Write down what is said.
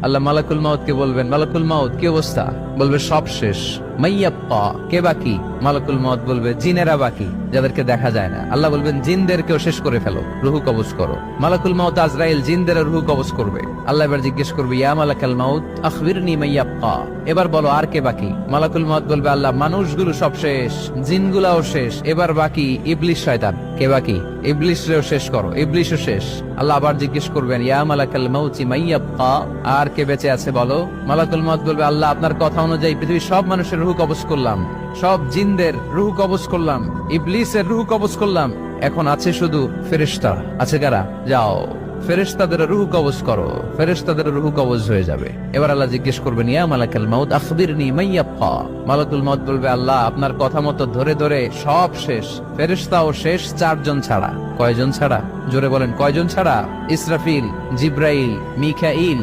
আল্লাহ মালাকুল মাউত কে বলবেন, মালাকুল মাউত কি অবস্থা? বলবে সব শেষ। মাইয়াপ্পা, কে বাকি? মালাকুল মাউত বলবে জিনেরা বাকি, যাদেরকে দেখা যায় না। আল্লাহ বলবেন জিনদেরকেও শেষ করে ফেলো, রুহু কবজ করো। মালাকুল মাউত আজরাইল জিনদের রুহু কবজ করবে। আল্লাহ এবার জিজ্ঞেস করবে, ইয়া মালাকাল মাউত আখবিরনি মাইয়াপ্পা, এবার বলো আর কে বাকি? মালাকুল মাউত বলবে, আল্লাহ মানুষগুলো সব শেষ, জিনগুলাও শেষ, এবার বাকি ইবলিশ শয়তান। কে বাকি? ইবলিশরেও শেষ করো, ইবলিশও শেষ। আল্লাহ আবার জিজ্ঞেস করবেন, ইয়া মালাকাল মাউতি মাইয়াব্বা, আর কে বেঁচে আছে বলো? মালাকুল মাউত বলবে, আল্লাহ আপনার কথা অনুযায়ী পৃথিবীর সব মানুষের রুহু কবজ করলাম, সব জিনদের রুহু কবজ করলাম, ইবলিসের রুহু কবজ করলাম, এখন আছে শুধু ফেরেশতা। আছে কারা? যাও ফেরেশতাদের রুহু কবজ করো। ফেরেশতাদের রুহু কবজ হয়ে যাবে। এবার আল্লাহ জিজ্ঞেস করবেন, ইয়া মালাকাল মাউত আখবিরনি মাইয়াব্বা। মালাকুল মাউত বলবে, আল্লাহ আপনার কথা মতো ধরে ধরে সব শেষ, ফেরেশতাও শেষ, 4 জন ছাড়া। কয়জন ছাড়া? জোরে বলেন, কয়জন ছাড়া? ইসরাফিল, জিব্রাইল, মিকাইল,